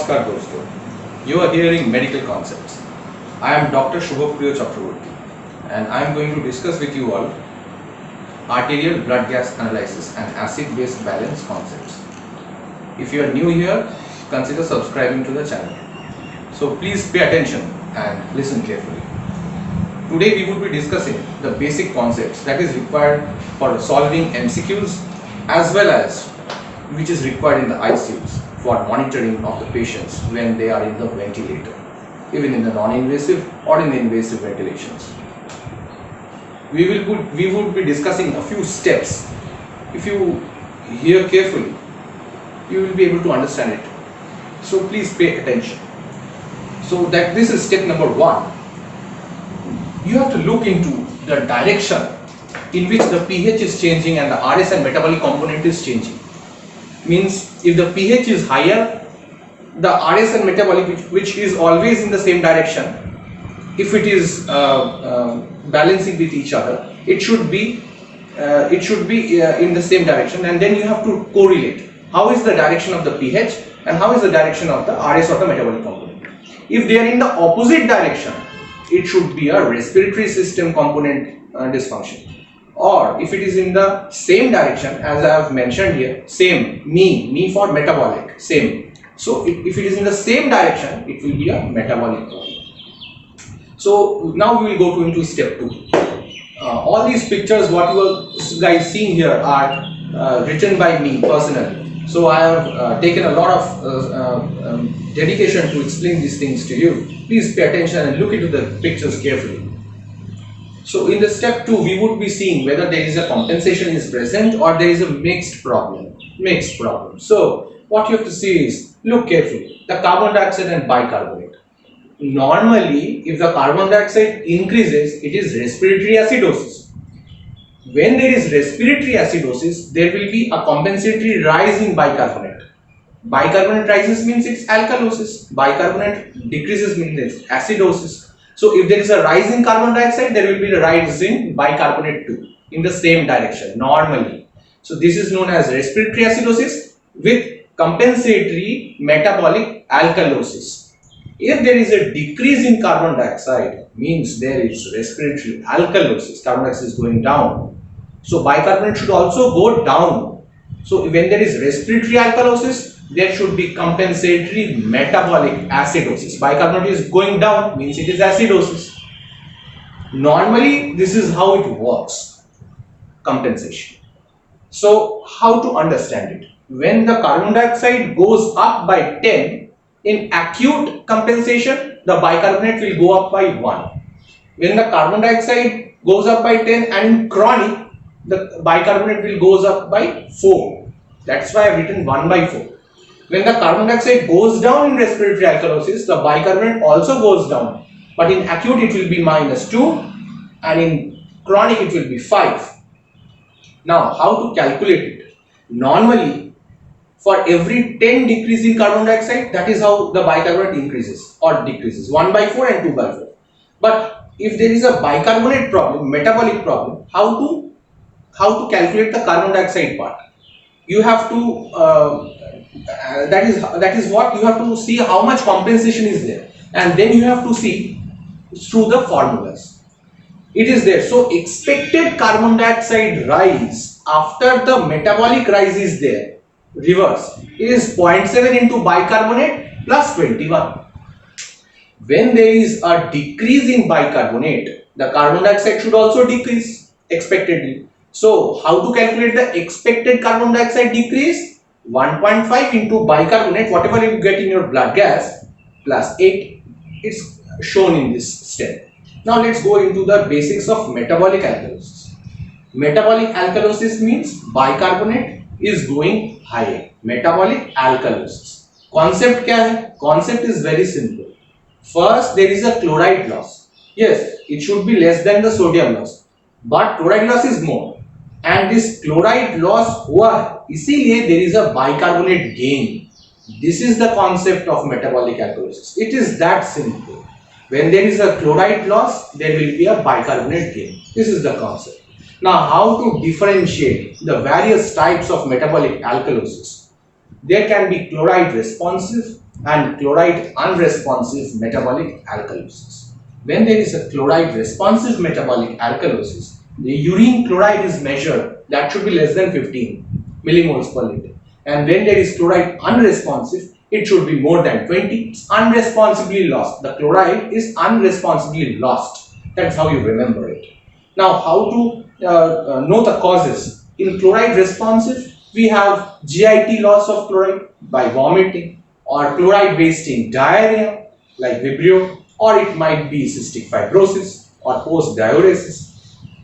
Namaskar dosto. You are hearing medical concepts. I am Dr. Shubhapriya Chakraborty and I am going to discuss with you all arterial blood gas analysis and acid-base balance concepts. If you are new here, consider subscribing to the channel. So please pay attention and listen carefully. Today we would be discussing the basic concepts that is required for solving MCQs as well as which is required in the ICUs for monitoring of the patients when they are in the ventilator, even in the non-invasive or in the invasive ventilations. We would be discussing a few steps. If you hear carefully, you will be able to understand it. So please pay attention. So that this is step number 1. You have to look into the direction in which the pH is changing and the RS and metabolic component is changing. Means if the pH is higher, the RS and metabolic, which is always in the same direction, if it is balancing with each other, it should be in the same direction, and then you have to correlate how is the direction of the pH and how is the direction of the RS or the metabolic component. If they are in the opposite direction, it should be a respiratory system component dysfunction. Or if it is in the same direction, as I have mentioned here, same, me for metabolic, same. So if it is in the same direction, it will be a metabolic problem. So now we will go into step 2. All these pictures what you are guys seeing here are written by me personally. So I have taken a lot of dedication to explain these things to you. Please pay attention and look into the pictures carefully. So in the step 2, we would be seeing whether there is a compensation is present or there is a mixed problem. So what you have to see is, look carefully, the carbon dioxide and bicarbonate. Normally, if the carbon dioxide increases, it is respiratory acidosis. When there is respiratory acidosis, there will be a compensatory rise in bicarbonate. Bicarbonate rises means it's alkalosis. Bicarbonate decreases means it's acidosis. So if there is a rise in carbon dioxide, there will be a rise in bicarbonate too, in the same direction, normally. So this is known as respiratory acidosis with compensatory metabolic alkalosis. If there is a decrease in carbon dioxide, means there is respiratory alkalosis, carbon dioxide is going down. So bicarbonate should also go down. So when there is respiratory alkalosis, there should be compensatory metabolic acidosis. Bicarbonate is going down, means it is acidosis. Normally, this is how it works, compensation. So, how to understand it? When the carbon dioxide goes up by 10, in acute compensation, the bicarbonate will go up by 1. When the carbon dioxide goes up by 10 and in chronic, the bicarbonate will goes up by 4. That's why I have written 1 by 4. When the carbon dioxide goes down in respiratory alkalosis, the bicarbonate also goes down. But in acute it will be -2 and in chronic it will be 5. Now how to calculate it? Normally for every 10 decrease in carbon dioxide, that is how the bicarbonate increases or decreases, 1 by 4 and 2 by 4. But if there is a bicarbonate problem, metabolic problem, how to calculate the carbon dioxide part? You have to that is what you have to see how much compensation is there, and then you have to see through the formulas. It is there. So expected carbon dioxide rise after the metabolic rise is there, reverse, it is 0.7 into bicarbonate plus 21. When there is a decrease in bicarbonate, the carbon dioxide should also decrease expectedly. So how to calculate the expected carbon dioxide decrease? 1.5 into bicarbonate, whatever you get in your blood gas, plus 8. It's shown in this step. Now let's go into the basics of metabolic alkalosis. Metabolic alkalosis means bicarbonate is going higher. Metabolic alkalosis. Concept क्या है? Concept is very simple. First, there is a chloride loss. Yes, it should be less than the sodium loss, but chloride loss is more. And this chloride loss हुआ है, इसीलिए there is a bicarbonate gain. This is the concept of metabolic alkalosis. It is that simple. When there is a chloride loss, there will be a bicarbonate gain. This is the concept. Now, how to differentiate the various types of metabolic alkalosis? There can be chloride responsive and chloride unresponsive metabolic alkalosis. When there is a chloride responsive metabolic alkalosis, the urine chloride is measured, that should be less than 15 millimoles per liter. And when there is chloride unresponsive, it should be more than 20. It's unresponsibly lost. The chloride is unresponsibly lost. That's how you remember it. Now, how to know the causes? In chloride responsive, we have GIT loss of chloride by vomiting, or chloride wasting diarrhea like Vibrio, or it might be cystic fibrosis or post-diuresis.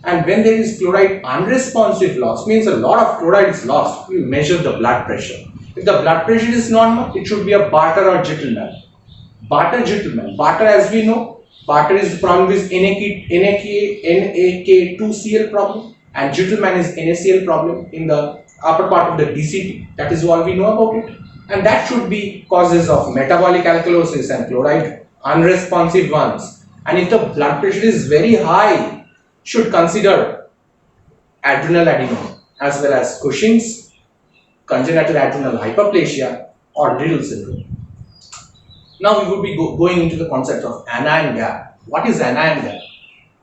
And when there is chloride unresponsive loss, means a lot of chloride is lost, we measure the blood pressure. If the blood pressure is normal, it should be a Bartter or Gitelman. Bartter, Gitelman. Bartter, as we know, Bartter is the problem with NAK2Cl problem, and Gitelman is NaCl problem in the upper part of the DCT. That is all we know about it. And that should be causes of metabolic alkalosis and chloride unresponsive ones. And if the blood pressure is very high, should consider adrenal adenoma as well as Cushing's, congenital adrenal hyperplasia, or Riddle syndrome. Now we would be going into the concept of anion gap. What is anion gap?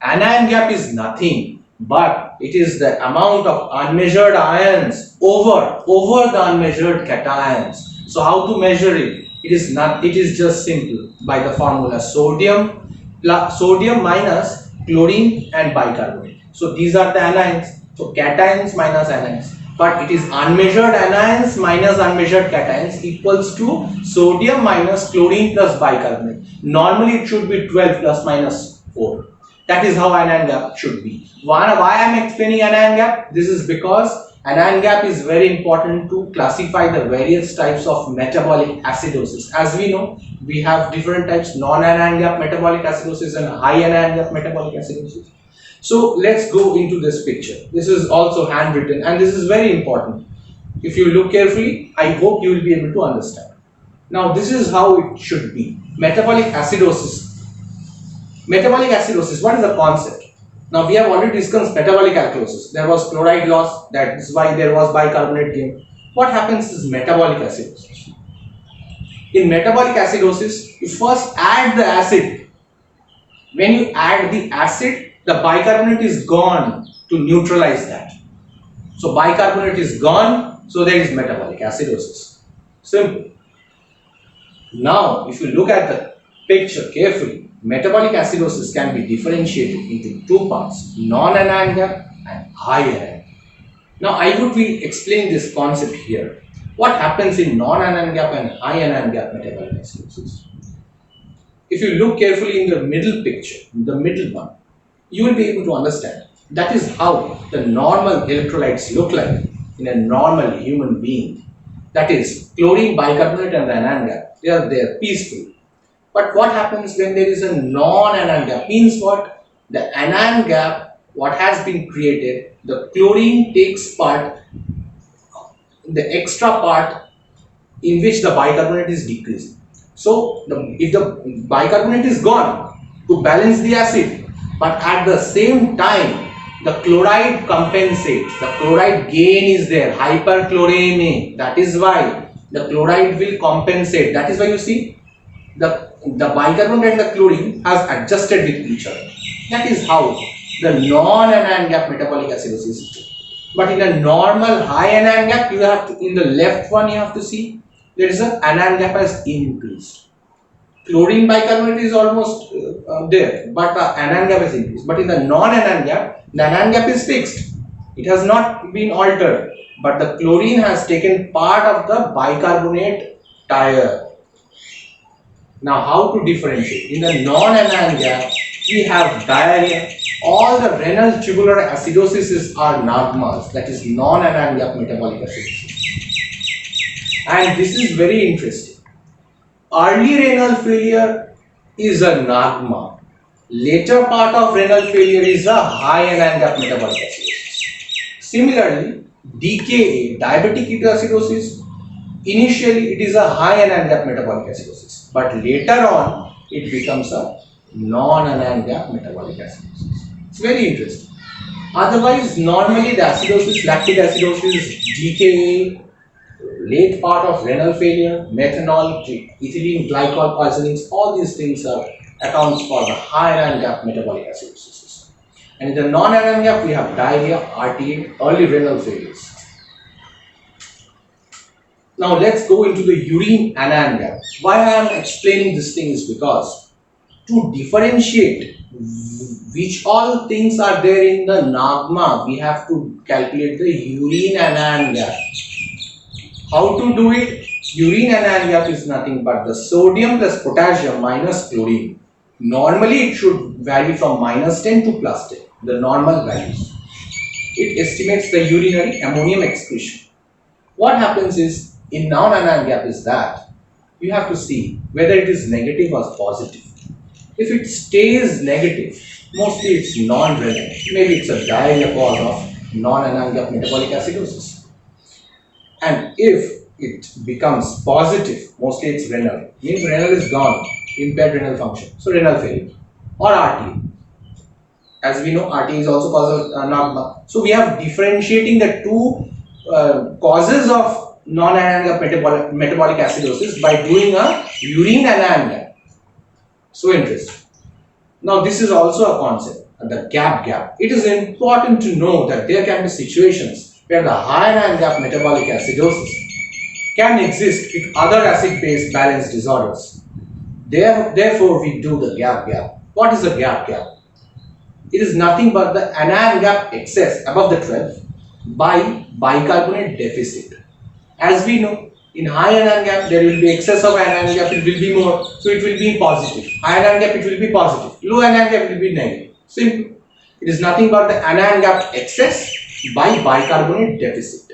Anion gap is nothing but it is the amount of unmeasured ions over the unmeasured cations. So how to measure it? It is just simple by the formula sodium minus chlorine and bicarbonate. So these are the anions. So cations minus anions. But it is unmeasured anions minus unmeasured cations equals to sodium minus chlorine plus bicarbonate. Normally it should be 12 plus minus 4. That is how anion gap should be. Why I am explaining anion gap? This is because anion gap is very important to classify the various types of metabolic acidosis. As we know, we have different types: non-anion gap metabolic acidosis and high anion gap metabolic acidosis. So let's go into this picture. This is also handwritten and this is very important. If you look carefully, I hope you will be able to understand. Now this is how it should be. Metabolic acidosis. Metabolic acidosis, what is the concept? Now we have already discussed metabolic alkalosis. There was chloride loss, that is why there was bicarbonate gain. What happens is metabolic acidosis. In metabolic acidosis, you first add the acid. When you add the acid, the bicarbonate is gone to neutralize that. So bicarbonate is gone, so there is metabolic acidosis. Simple. Now, if you look at the picture carefully, metabolic acidosis can be differentiated into two parts: non-anion gap and high anion. Now, I would be explaining this concept here. What happens in non-anion gap and high anion gap metabolic acidosis? If you look carefully in the middle picture, the middle one, you will be able to understand. That is how the normal electrolytes look like in a normal human being. That is chlorine, bicarbonate and the anion gap. They are there peaceful. But what happens when there is a non-anion gap? Means what? The anion gap, what has been created, the chlorine takes part, the extra part in which the bicarbonate is decreasing. So if the bicarbonate is gone to balance the acid, but at the same time the chloride compensates, the chloride gain is there, hyperchloremia. That is why the chloride will compensate. That is why you see the bicarbonate and the chlorine has adjusted with each other. That is how the non-anion gap metabolic acidosis is done. But in a normal high anion gap, you have to, in the left one you have to see, there is an anion gap has increased. Chlorine bicarbonate is almost there, but the anion gap has increased. But in the non-anion gap, the anion gap is fixed. It has not been altered, but the chlorine has taken part of the bicarbonate tire. Now, how to differentiate? In the non-anion gap, we have diarrhea. All the renal tubular acidosis are NAGMAs, that is non-anion gap metabolic acidosis. And this is very interesting. Early renal failure is a NAGMA. Later part of renal failure is a high anion gap metabolic acidosis. Similarly, DKA, diabetic ketoacidosis, initially it is a high anion gap metabolic acidosis, but later on it becomes a non-anion gap metabolic acidosis. It's very interesting. Otherwise, normally the acidosis, lactic acidosis, DKA, late part of renal failure, methanol, ethylene glycol poisonings, all these things are accounts for the high iron gap metabolic acidosis. And in the non-iron gap, we have diarrhea, RTA, early renal failures. Now let's go into the urine anion gap. Why I am explaining this thing is because to differentiate which all things are there in the NAGMA, we have to calculate the urine anion gap. How to do it? Urine anion gap is nothing but the sodium plus potassium minus chlorine. Normally it should vary from -10 to +10, the normal values. It estimates the urinary ammonium excretion. What happens is, in non-anion gap is that you have to see whether it is negative or positive. If it stays negative, mostly it's non-renal. Maybe it's a diarrhea cause of non-anion gap metabolic acidosis. And if it becomes positive, mostly it's renal. Means renal is gone, impaired renal function. So renal failure or RTA. As we know, RTA is also cause of NAGMA. So we have differentiating the two causes of non-anion gap metabolic acidosis by doing a urine anion gap. So interesting. Now this is also a concept, the gap. It is important to know that there can be situations where the high anion gap metabolic acidosis can exist with other acid-base balance disorders. Therefore, we do the gap. What is the gap? It is nothing but the anion gap excess above the 12 by bicarbonate deficit. As we know, in high anion gap there will be excess of anion gap, it will be more, so it will be positive. High anion gap it will be positive, low anion gap it will be negative. Simple. It is nothing but the anion gap excess by bicarbonate deficit.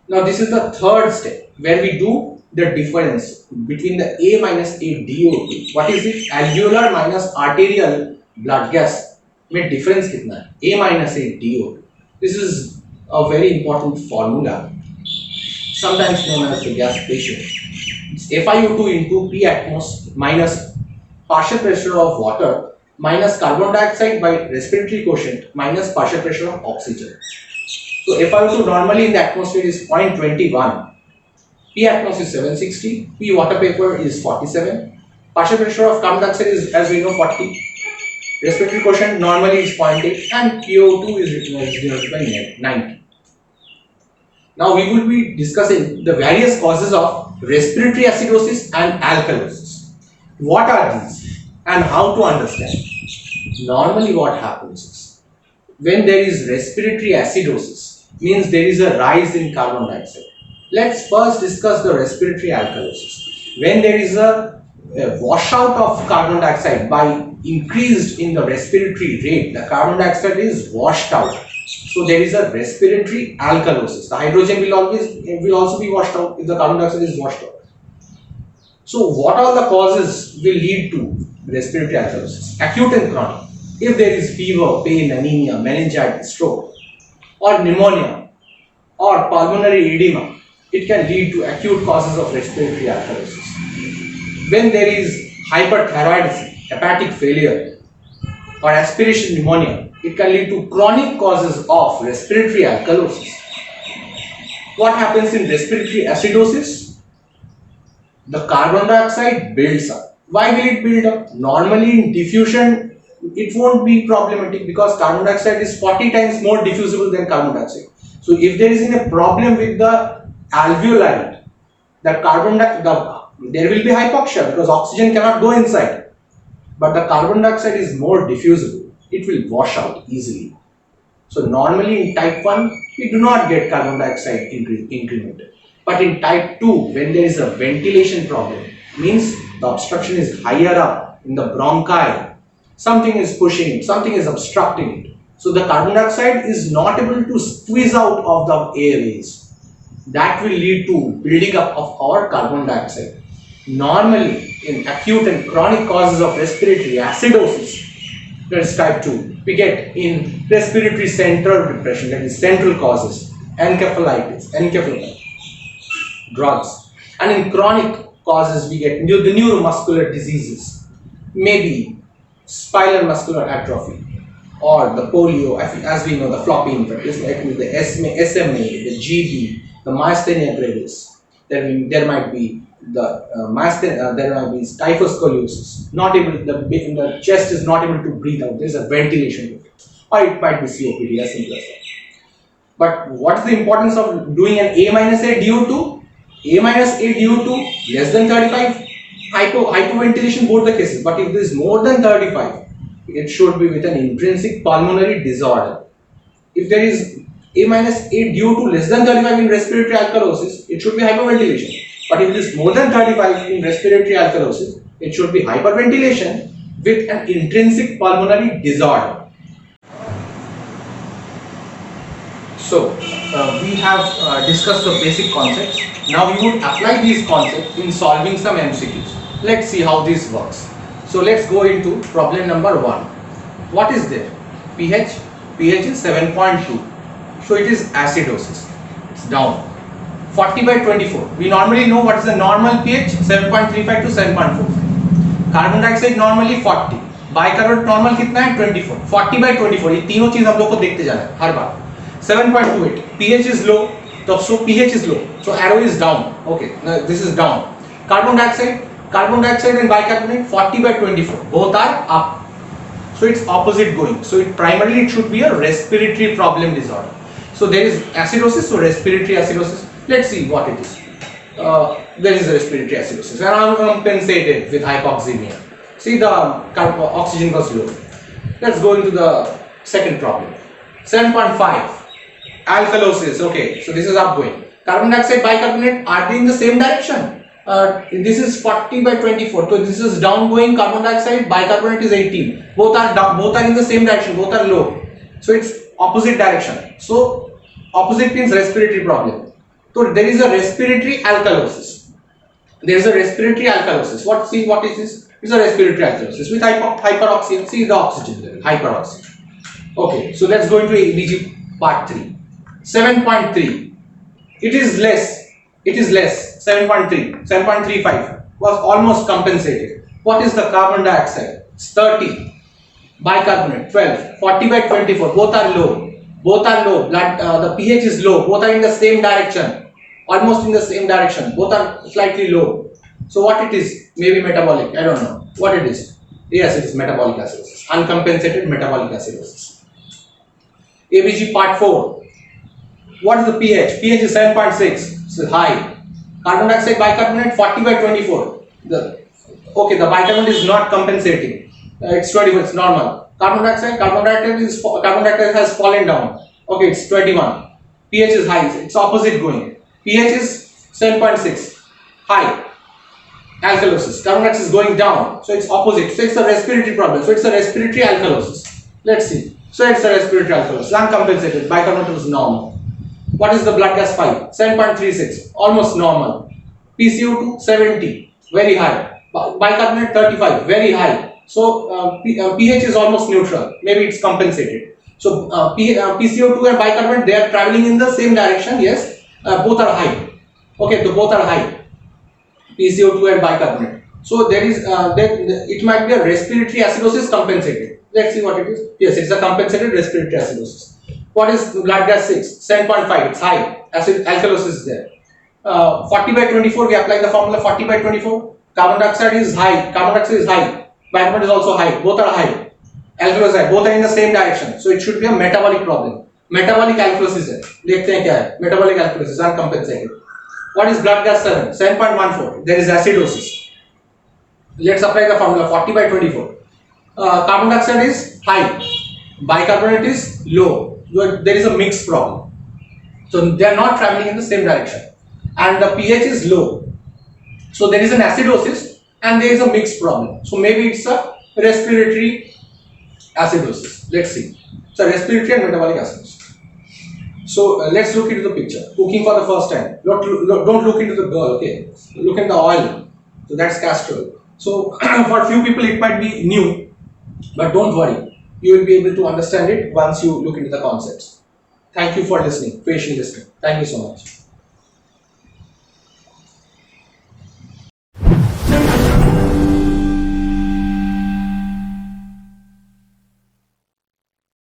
Now this is the third step where we do the difference between the A minus A DO2. What is it? Alveolar minus arterial blood gas में difference कितना है? A minus A DO2. This is a very important formula, sometimes known as the gas ratio. It's FiO2 into P atmos minus partial pressure of water minus carbon dioxide by respiratory quotient minus partial pressure of oxygen. So FiO2 normally in the atmosphere is 0.21. P atmos is 760, P water vapor is 47, partial pressure of carbon dioxide is, as we know, 40, respiratory quotient normally is 0.8, and PO2 is denoted by 90. Now we will be discussing the various causes of respiratory acidosis and alkalosis. What are these and how to understand? Normally what happens is, when there is respiratory acidosis, means there is a rise in carbon dioxide. Let's first discuss the respiratory alkalosis. When there is a washout of carbon dioxide by increased in the respiratory rate, the carbon dioxide is washed out. So there is a respiratory alkalosis. The hydrogen will also be washed out if the carbon dioxide is washed out. So what are the causes will lead to respiratory alkalosis? Acute and chronic. If there is fever, pain, anemia, meningitis, stroke, or pneumonia, or pulmonary edema, it can lead to acute causes of respiratory alkalosis. When there is hyperthyroidism, hepatic failure, or aspiration pneumonia, it can lead to chronic causes of respiratory alkalosis. What happens in respiratory acidosis? The carbon dioxide builds up. Why will it build up? Normally in diffusion, it won't be problematic because carbon dioxide is 40 times more diffusible than carbon dioxide. So if there is a problem with the alveoli, there will be hypoxia because oxygen cannot go inside. But the carbon dioxide is more diffusible. It will wash out easily. So normally in type 1, we do not get carbon dioxide incremented. But in type 2, when there is a ventilation problem, means the obstruction is higher up in the bronchi, something is pushing it, something is obstructing it. So the carbon dioxide is not able to squeeze out of the airways. That will lead to building up of our carbon dioxide. Normally in acute and chronic causes of respiratory acidosis, that is type 2, we get in respiratory central depression, that is central causes, encephalitis, drugs, and in chronic causes we get the neuromuscular diseases, maybe spinal muscular atrophy, or the polio, as we know, the floppy infant, like with the SMA, the GB, the myasthenia gravis. There might be there might be typhus scoliosis. Not able, the chest is not able to breathe out. There is a ventilation defect, or it might be COPD, as simple as that. But what is the importance of doing an A minus A DO2? A minus A DO2 less than 35, hypoventilation, both the cases. But if this is more than 35, it should be with an intrinsic pulmonary disorder. If there is A minus A DO2 less than 35 in respiratory alkalosis, it should be hypoventilation. But if it is more than 35 in respiratory alkalosis, it should be hyperventilation with an intrinsic pulmonary disorder. So, we have discussed the basic concepts. Now we would apply these concepts in solving some MCQs. Let's see how this works. So, let's go into problem number 1. What is there? pH. pH is 7.2. So, it is acidosis. It's down. 40 by 24. We normally know what is the normal pH, 7.35 to 7.4. Carbon dioxide normally 40. Bicarbonate normal कितना है 24. 40 by 24. ये तीनों चीज हम लोग को देखते जाना है हर बार. 7.28. pH is low. So pH is low. So arrow is down. Okay. Now this is down. Carbon dioxide and bicarbonate 40 by 24. Both are up. So it's opposite going. So primarily it should be a respiratory problem disorder. So there is acidosis. So respiratory acidosis. Let's see what it is. There is a respiratory acidosis and uncompensated with hypoxemia. See, the oxygen was low. Let's go into the second problem. 7.5. Alkalosis. Okay, so this is upgoing. Carbon dioxide, bicarbonate, are they in the same direction? This is 40 by 24. So this is downgoing. Carbon dioxide, bicarbonate is 18. Both are down, both are in the same direction. Both are low. So it's opposite direction. So opposite means respiratory problem. So there is a respiratory alkalosis. There is a respiratory alkalosis. What is this? It's a respiratory alkalosis with hyperoxia. See the oxygen level, hyperoxia. Okay, so let's go into ABG part 3. 7.3. It is less. 7.3. 7.35 was almost compensated. What is the carbon dioxide? It's 30. Bicarbonate 12. 40 by 24. Both are low. The pH is low. Both are in the same direction. Almost in the same direction. Both are slightly low. So what it is? Maybe metabolic. I don't know. What it is? Yes, it is metabolic acidosis. Uncompensated metabolic acidosis. ABG part 4. What is the pH? pH is 7.6. So high. Carbon dioxide, bicarbonate 40 by 24. The bicarbonate is not compensating. It's 24. It's normal. Carbon dioxide has fallen down. Okay, it's 21. pH is high. It's opposite going. pH is 7.6. High. Alkalosis. Carbon dioxide is going down. So it's opposite. So it's a respiratory problem. So it's a respiratory alkalosis. Let's see. So it's a respiratory alkalosis. Uncompensated. Bicarbonate is normal. What is the blood gas 5? 7.36. Almost normal. PCO2 70. Very high. Bicarbonate 35. Very high. So pH is almost neutral. Maybe it's compensated. So PCO2 and bicarbonate, they are traveling in the same direction. Yes. Both are high. Okay. So both are high. PCO2 and bicarbonate. So there is it might be a respiratory acidosis compensated. Let's see what it is. Yes, it's a compensated respiratory acidosis. What is blood gas 6? 7.5. It's high. Alkalosis is there. 40 by 24. We apply the formula 40 by 24. Carbon dioxide is high. Bicarbonate is also high. Both are high. Alkalosis is high. Both are in the same direction. So it should be a metabolic problem. Metabolic alkalosis है. देखते हैं क्या है. Metabolic alkalosis uncompensated. What is blood gas 7? 7.14. There is acidosis. Let's apply the formula 40 by 24. Carbon dioxide is high. Bicarbonate is low. There is a mixed problem. So they are not traveling in the same direction. And the pH is low. So there is an acidosis and there is a mixed problem. So maybe it's a respiratory acidosis. Let's see. So respiratory and metabolic acidosis. So let's look into the picture. Cooking for the first time. Don't look into the girl, okay? Look at the oil. So that's castor oil. So for a few people it might be new, but don't worry. You will be able to understand it once you look into the concepts. Thank you for listening, patient listening. Thank you so much.